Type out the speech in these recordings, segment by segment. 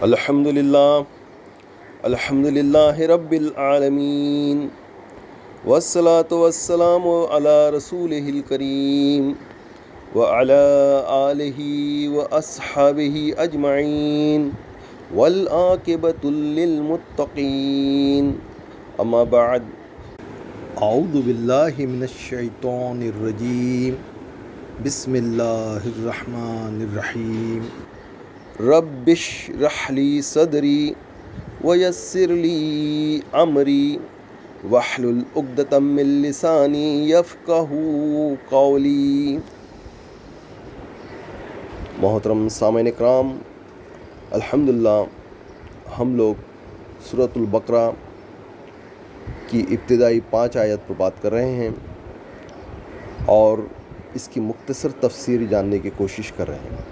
الحمدللہ رب العالمین والصلاة والسلام علی رسولہ الکریم وعلی آلہ واصحابہ اجمعین والعاقبۃ للمتقین اما بعد اعوذ باللہ من الشیطان الرجیم بسم اللہ الرحمن الرحیم رب اشرح لی صدری ویسر لی امری واحلل عقدۃ من لسانی یفقہوا قولی۔ محترم سامعین اکرام، الحمدللہ ہم لوگ سورۃ البقرہ کی ابتدائی 5 آیت پر بات کر رہے ہیں اور اس کی مختصر تفسیر جاننے کی کوشش کر رہے ہیں۔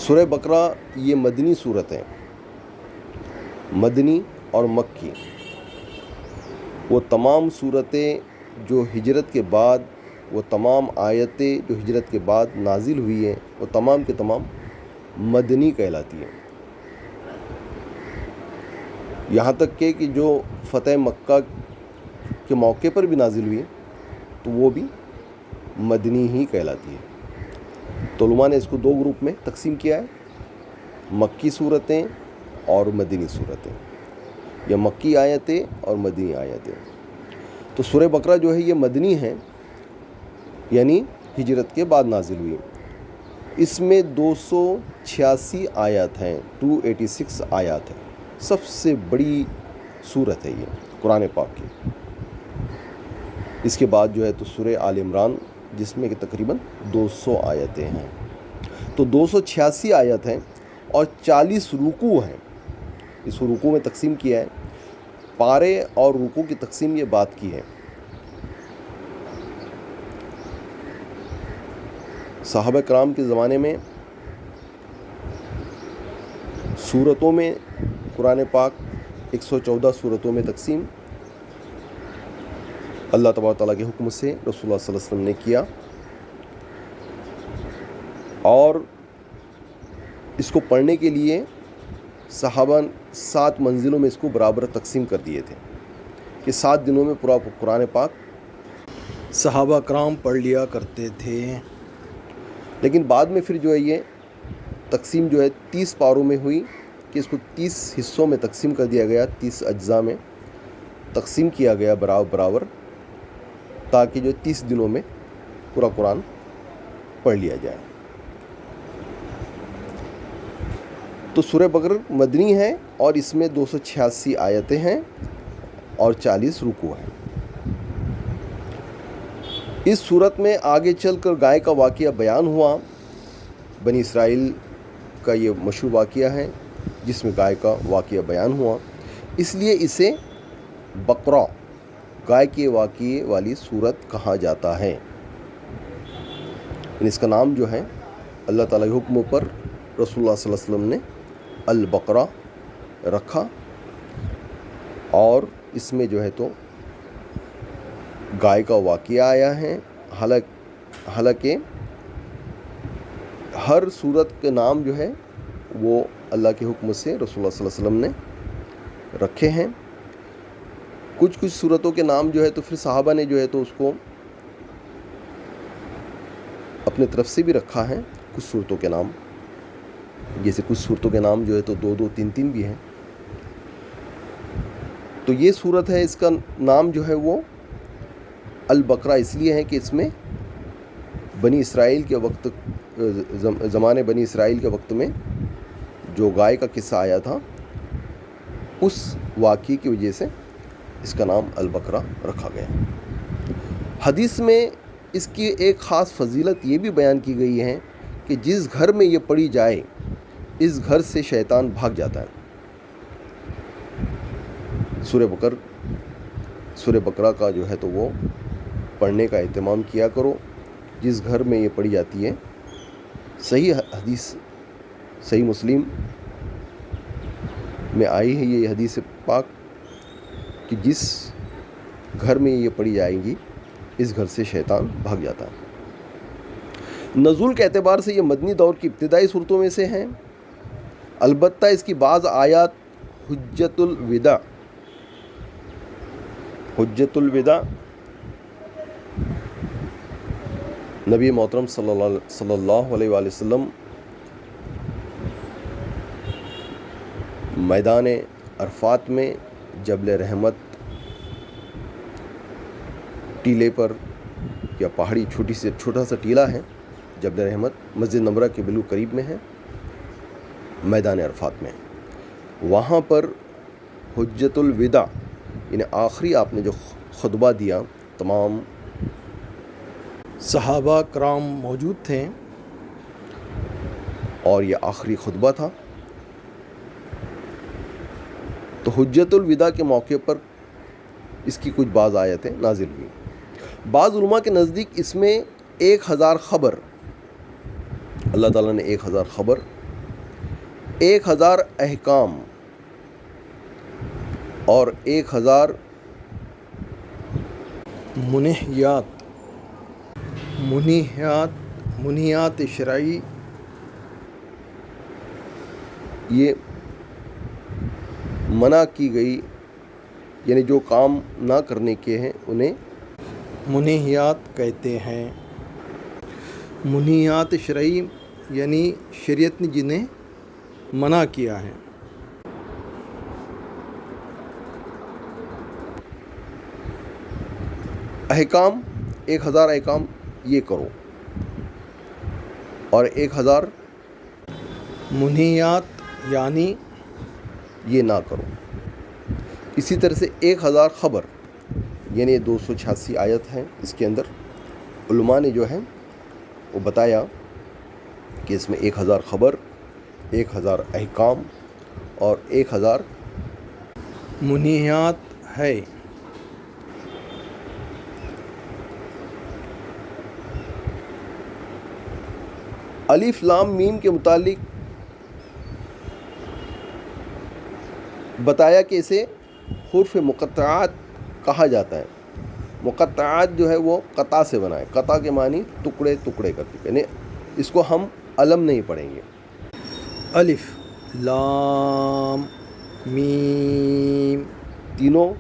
سورہ بقرہ یہ مدنی صورت ہے، مدنی اور مکی۔ وہ تمام صورتیں جو ہجرت کے بعد، وہ تمام آیتیں جو ہجرت کے بعد نازل ہوئی ہیں، وہ تمام کے تمام مدنی کہلاتی ہیں۔ یہاں تک کہ جو فتح مکہ کے موقع پر بھی نازل ہوئی تو وہ بھی مدنی ہی کہلاتی ہے۔ تو علماء نے اس کو 2 گروپ میں تقسیم کیا ہے، مکی صورتیں اور مدنی صورتیں، یا مکی آیتیں اور مدنی آیتیں۔ تو سورہ بقرہ جو ہے یہ مدنی ہے، یعنی ہجرت کے بعد نازل ہوئی۔ اس میں 286 آیات ہیں، 286 آیات ہیں۔ سب سے بڑی صورت ہے یہ قرآن پاک کی۔ اس کے بعد جو ہے تو سورہ آل عمران، جس میں کہ تقریباً 200 آیتیں ہیں۔ تو 286 آیت ہیں اور 40 رکوع ہیں۔ اس کو رکوع میں تقسیم کیا ہے، پارے اور رکوع کی تقسیم یہ بات کی ہے۔ صحابہ کرام کے زمانے میں سورتوں میں قرآن پاک 114 سورتوں میں تقسیم اللہ تبارک تعالیٰ کے حکم سے رسول اللہ صلی اللہ علیہ وسلم نے کیا، اور اس کو پڑھنے کے لیے صحابہ 7 منزلوں میں اس کو برابر تقسیم کر دیے تھے کہ 7 دنوں میں پورا قرآن پاک صحابہ کرام پڑھ لیا کرتے تھے۔ لیکن بعد میں پھر جو ہے یہ تقسیم جو ہے 30 پاروں میں ہوئی کہ اس کو 30 حصوں میں تقسیم کر دیا گیا، 30 اجزاء میں تقسیم کیا گیا برابر، تاکہ جو 30 دنوں میں پورا قرآن پڑھ لیا جائے۔ تو سورہ بقرہ مدنی ہے اور اس میں 286 آیتیں ہیں اور 40 رکوع ہیں۔ اس صورت میں آگے چل کر گائے کا واقعہ بیان ہوا۔ بنی اسرائیل کا یہ مشہور واقعہ ہے جس میں گائے کا واقعہ بیان ہوا، اس لیے اسے بقرہ، گائے کے واقعے والی صورت کہا جاتا ہے۔ اس کا نام جو ہے اللہ تعالیٰ کے حکم پر رسول اللہ صلی اللہ علیہ وسلم نے البقرہ رکھا، اور اس میں جو ہے تو گائے کا واقعہ آیا ہے۔ حالانکہ ہر صورت کے نام جو ہے وہ اللہ کے حکم سے رسول اللہ صلی اللہ علیہ وسلم نے رکھے ہیں۔ کچھ صورتوں کے نام جو ہے تو پھر صحابہ نے جو ہے تو اس کو اپنے طرف سے بھی رکھا ہے۔ کچھ صورتوں کے نام، جیسے کچھ صورتوں کے نام جو ہے تو 2 3 بھی ہیں۔ تو یہ صورت ہے، اس کا نام جو ہے وہ البقرہ اس لیے ہے کہ اس میں بنی اسرائیل کے وقت، زمانے بنی اسرائیل کے وقت میں جو گائے کا قصہ آیا تھا، اس واقعے کی وجہ سے اس کا نام البقرہ رکھا گیا۔ حدیث میں اس کی ایک خاص فضیلت یہ بھی بیان کی گئی ہے کہ جس گھر میں یہ پڑھی جائے اس گھر سے شیطان بھاگ جاتا ہے۔ سورہ بقرہ کا جو ہے تو وہ پڑھنے کا اہتمام کیا کرو جس گھر میں یہ پڑھی جاتی ہے۔ صحیح حدیث، صحیح مسلم میں آئی ہے یہ حدیث پاک کہ جس گھر میں یہ پڑھی جائیں گی اس گھر سے شیطان بھاگ جاتا ہے۔ نزول کے اعتبار سے یہ مدنی دور کی ابتدائی صورتوں میں سے ہیں، البتہ اس کی بعض آیات حجت الوداع نبی محترم صلی اللہ علیہ وآلہ وسلم میدان عرفات میں جبل رحمت ٹیلے پر، یا پہاڑی چھوٹا سا ٹیلہ ہے جبل رحمت، مسجد نمرہ کے بالکل قریب میں ہے، میدان عرفات میں، وہاں پر حجت الوداع یعنی آخری آپ نے جو خطبہ دیا، تمام صحابہ کرام موجود تھے اور یہ آخری خطبہ تھا، تو حجت الوداع کے موقع پر اس کی کچھ بعض آیتیں نازل ہوئی۔ بعض علماء کے نزدیک اس میں 1000 خبر، اللہ تعالیٰ نے 1000 خبر، 1000 احکام اور 1000 منہیات شرعی، یہ منع کی گئی، یعنی جو کام نہ کرنے کے ہیں انہیں منہیات کہتے ہیں۔ منہیات شرعی یعنی شریعت نے جنہیں منع کیا ہے۔ احکام 1000 احکام یہ کرو، اور 1000 منہیات یعنی یہ نہ کرو۔ اسی طرح سے 1000 خبر یعنی 286 آیت ہیں، اس کے اندر علماء نے جو ہے وہ بتایا کہ اس میں 1000 خبر، 1000 احکام اور 1000 منہیات ہے۔ الف لام میم کے متعلق بتایا کہ اسے حروف مقطعات کہا جاتا ہے۔ مقطعات جو ہے وہ قطع سے بنا ہے، قطع کے معنی ٹکڑے ٹکڑے کرتے، یعنی اس کو ہم علم نہیں پڑھیں گے۔ الف لام میم تینوں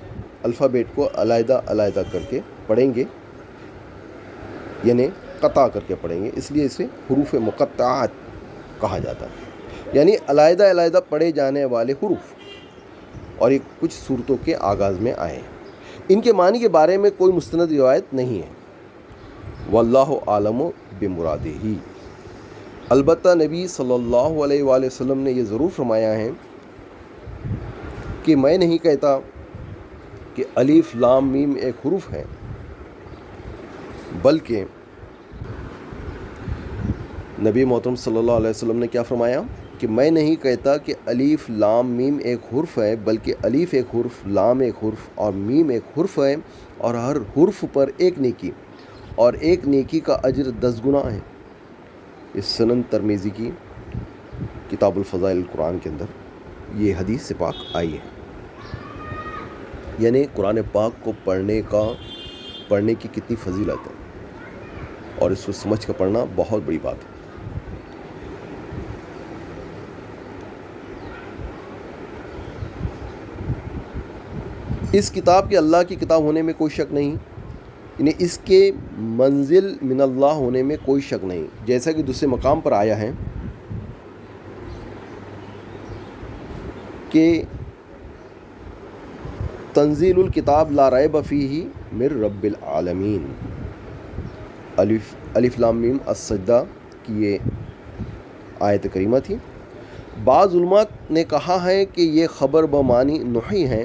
الفابیٹ کو علیحدہ علیحدہ کر کے پڑھیں گے، یعنی قطع کر کے پڑھیں گے، اس لیے اسے حروف مقطعات کہا جاتا ہے، یعنی علیحدہ علیحدہ پڑھے جانے والے حروف، اور یہ کچھ صورتوں کے آغاز میں آئے ہیں۔ ان کے معنی کے بارے میں کوئی مستند روایت نہیں ہے، واللہ عالم بمرادہ۔ البتہ نبی صلی اللہ علیہ وآلہ وسلم نے یہ ضرور فرمایا ہے کہ میں نہیں کہتا کہ الف لام میم ایک حروف ہے، بلکہ نبی محترم صلی اللہ علیہ وسلم نے کیا فرمایا کہ میں نہیں کہتا کہ الف لام میم ایک حرف ہے، بلکہ الف ایک حرف، لام ایک حرف اور میم ایک حرف ہے، اور ہر حرف پر ایک نیکی، اور ایک نیکی کا اجر 10 گنا ہے۔ اس سنن ترمذی کی کتاب الفضائل القرآن کے اندر یہ حدیث سے پاک آئی ہے، یعنی قرآن پاک کو پڑھنے کی کتنی فضیلت ہے، اور اس کو سمجھ کر پڑھنا بہت بڑی بات ہے۔ اس کتاب کے اللہ کی کتاب ہونے میں کوئی شک نہیں، یعنی اس کے منزل من اللہ ہونے میں کوئی شک نہیں، جیسا کہ دوسرے مقام پر آیا ہے کہ تنزیل الکتاب لا ریب فیہ من رب العالمین، الف لام میم السجدہ کی یہ آیت کریمہ تھی۔ بعض علماء نے کہا ہے کہ یہ خبر بمعنی نحی ہیں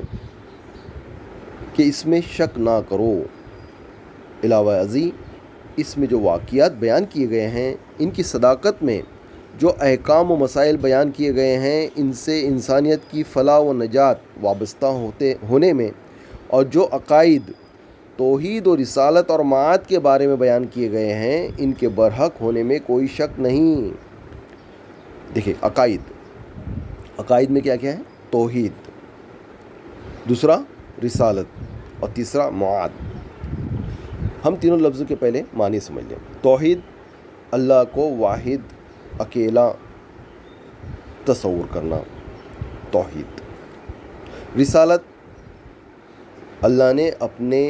کہ اس میں شک نہ کرو۔ علاوہ ازیں اس میں جو واقعات بیان کیے گئے ہیں، ان کی صداقت میں جو احکام و مسائل بیان کیے گئے ہیں، ان سے انسانیت کی فلاح و نجات وابستہ ہونے میں، اور جو عقائد توحید و رسالت اور معاد کے بارے میں بیان کیے گئے ہیں، ان کے برحق ہونے میں کوئی شک نہیں۔ دیکھیں، عقائد میں کیا کیا ہے؟ توحید، دوسرا رسالت، اور تیسرا معاد۔ ہم تینوں لفظوں کے پہلے معنی سمجھ لیں۔ توحید اللہ کو واحد اکیلا تصور کرنا، توحید۔ رسالت، اللہ نے اپنے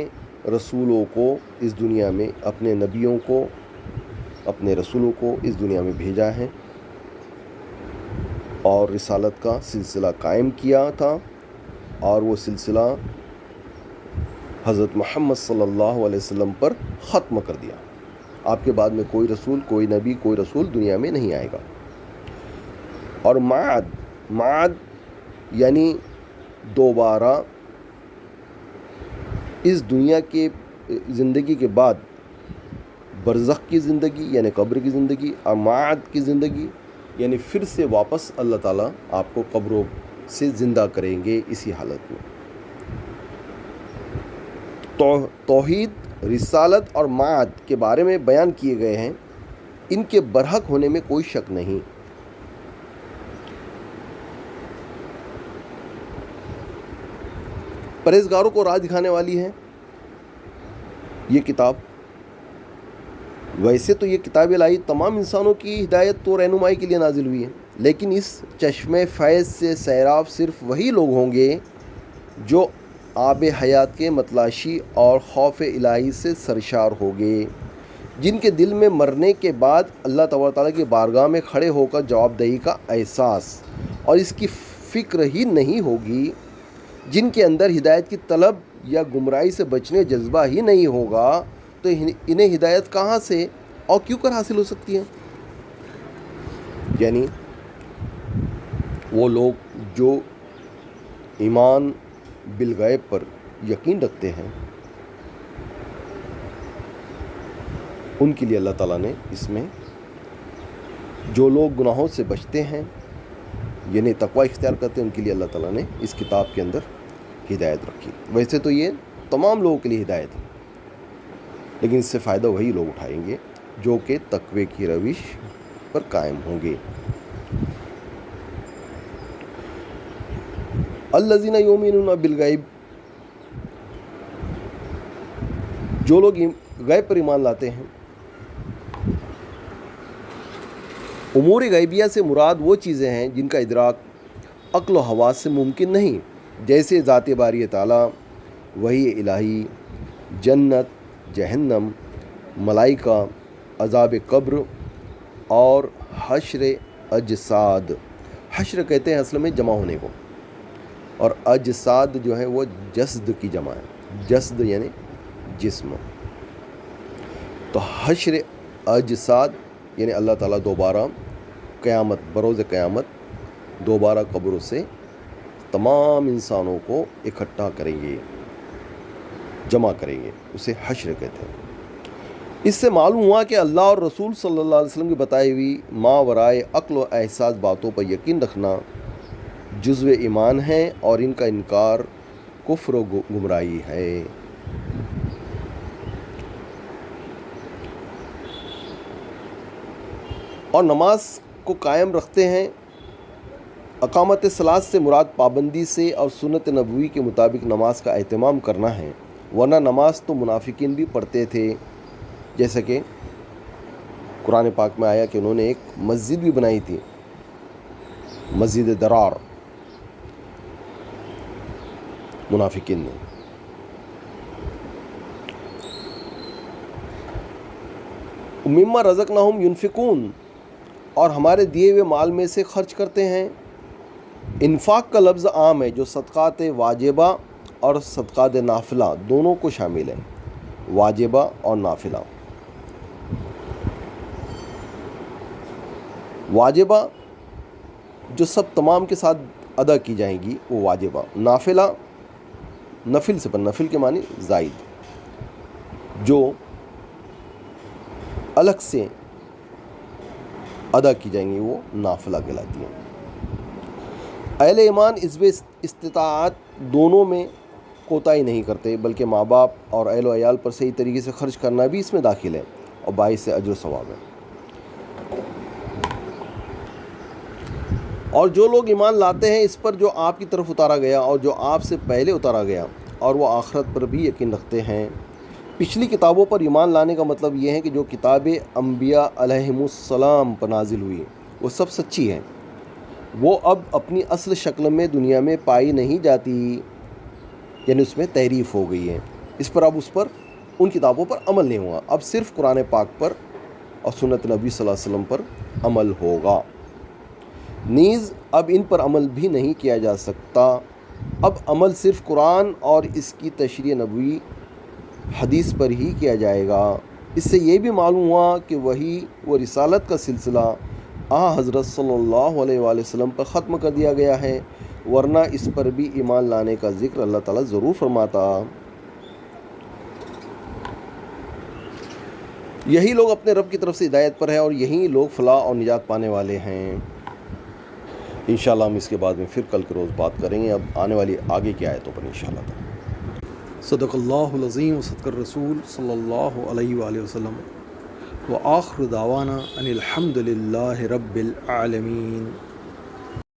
رسولوں کو اس دنیا میں، اپنے نبیوں کو، اپنے رسولوں کو اس دنیا میں بھیجا ہے اور رسالت کا سلسلہ قائم کیا تھا، اور وہ سلسلہ حضرت محمد صلی اللہ علیہ وسلم پر ختم کر دیا۔ آپ کے بعد میں کوئی رسول، کوئی نبی، کوئی رسول دنیا میں نہیں آئے گا۔ اور معاد یعنی دوبارہ اس دنیا کے زندگی کے بعد برزخ کی زندگی یعنی قبر کی زندگی، اور معاد کی زندگی یعنی پھر سے واپس اللہ تعالیٰ آپ کو قبروں سے زندہ کریں گے اسی حالت میں۔ توحید، رسالت اور معاد کے بارے میں بیان کیے گئے ہیں، ان کے برحق ہونے میں کوئی شک نہیں۔ پرہیزگاروں کو راہ دکھانے والی ہے یہ کتاب۔ ویسے تو یہ کتاب الہی تمام انسانوں کی ہدایت و رہنمائی کے لیے نازل ہوئی ہے، لیکن اس چشمے فیض سے سیراب صرف وہی لوگ ہوں گے جو آب حیات کے متلاشی اور خوف الہی سے سرشار ہوں گے، جن کے دل میں مرنے کے بعد اللہ تبارک تعالیٰ کی بارگاہ میں کھڑے ہو کر جواب دہی کا احساس اور اس کی فکر ہی نہیں ہوگی، جن کے اندر ہدایت کی طلب یا گمراہی سے بچنے جذبہ ہی نہیں ہوگا، تو انہیں ہدایت کہاں سے اور کیوں کر حاصل ہو سکتی ہے؟ یعنی وہ لوگ جو ایمان بالغیب پر یقین رکھتے ہیں، ان کے لیے اللہ تعالیٰ نے اس میں، جو لوگ گناہوں سے بچتے ہیں یعنی تقوی اختیار کرتے ہیں، ان کے لیے اللہ تعالیٰ نے اس کتاب کے اندر ہدایت رکھی۔ ویسے تو یہ تمام لوگوں کے لیے ہدایت ہے، لیکن اس سے فائدہ وہی لوگ اٹھائیں گے جو کہ تقوی کی روش پر قائم ہوں گے۔ الذین یؤمنون بالغیب، جو لوگ غیب پر ایمان لاتے ہیں۔ امور غیبیہ سے مراد وہ چیزیں ہیں جن کا ادراک عقل و حواس سے ممکن نہیں، جیسے ذات باری تعالیٰ، وحی الہی، جنت، جہنم، ملائکہ، عذاب قبر اور حشر اجساد۔ حشر کہتے ہیں اصل میں جمع ہونے کو، اور اجساد جو ہے وہ جسد کی جمع ہے، جسد یعنی جسم۔ تو حشر اجساد یعنی اللہ تعالیٰ دوبارہ قیامت، بروز قیامت دوبارہ قبروں سے تمام انسانوں کو اکٹھا کریں گے، جمع کریں گے، اسے حشر کہتے ہیں۔ اس سے معلوم ہوا کہ اللہ اور رسول صلی اللہ علیہ وسلم کی بتائی ہوئی ما ورائے عقل و احساس باتوں پر یقین رکھنا جزو ایمان ہے، اور ان کا انکار کفر و گمراہی ہے۔ اور نماز کو قائم رکھتے ہیں۔ اقامت صلاۃ سے مراد پابندی سے اور سنت نبوی کے مطابق نماز کا اہتمام کرنا ہے، ورنہ نماز تو منافقین بھی پڑھتے تھے، جیسا کہ قرآن پاک میں آیا کہ انہوں نے ایک مسجد بھی بنائی تھی، مسجد درار، منافقین نے۔ مما رزقناہم ینفقون، اور ہمارے دیے ہوئے مال میں سے خرچ کرتے ہیں۔ انفاق کا لفظ عام ہے جو صدقات واجبہ اور صدقات نافلہ دونوں کو شامل ہے، واجبہ اور نافلہ۔ واجبہ جو سب تمام کے ساتھ ادا کی جائیں گی وہ واجبہ، نافلہ نفل سے پر، نفل کے معنی زائد، جو الگ سے ادا کی جائیں گی وہ نافلہ کہلاتی ہیں۔ اہل ایمان عزب استطاعت دونوں میں کوتاہی نہیں کرتے، بلکہ ماں باپ اور اہل و عیال پر صحیح طریقے سے خرچ کرنا بھی اس میں داخل ہے اور باعث اجر و ثواب ہے۔ اور جو لوگ ایمان لاتے ہیں اس پر جو آپ کی طرف اتارا گیا اور جو آپ سے پہلے اتارا گیا، اور وہ آخرت پر بھی یقین رکھتے ہیں، پچھلی کتابوں پر ایمان لانے کا مطلب یہ ہے کہ جو کتابیں انبیاء علیہم السلام پر نازل ہوئی وہ سب سچی ہیں، وہ اب اپنی اصل شکل میں دنیا میں پائی نہیں جاتی، یعنی اس میں تحریف ہو گئی ہے۔ اس پر ان کتابوں پر عمل نہیں ہوگا، اب صرف قرآن پاک پر اور سنت نبی صلی اللہ علیہ وسلم پر عمل ہوگا۔ نیز اب ان پر عمل بھی نہیں کیا جا سکتا، اب عمل صرف قرآن اور اس کی تشریح نبوی حدیث پر ہی کیا جائے گا۔ اس سے یہ بھی معلوم ہوا کہ وحی و رسالت کا سلسلہ حضرت صلی اللہ علیہ وآلہ وسلم پر ختم کر دیا گیا ہے، ورنہ اس پر بھی ایمان لانے کا ذکر اللہ تعالیٰ ضرور فرماتا۔ یہی لوگ اپنے رب کی طرف سے ہدایت پر ہے اور یہی لوگ فلاح اور نجات پانے والے ہیں۔ انشاءاللہ ہم اس کے بعد میں پھر کل کے روز بات کریں گے اب آنے والی آگے کی آیتوں پر انشاءاللہ۔ صدق اللہ العظیم و صدق الرسول صلی اللہ علیہ وآلہ وسلم وآخر دعوانا ان الحمد للہ رب العالمین۔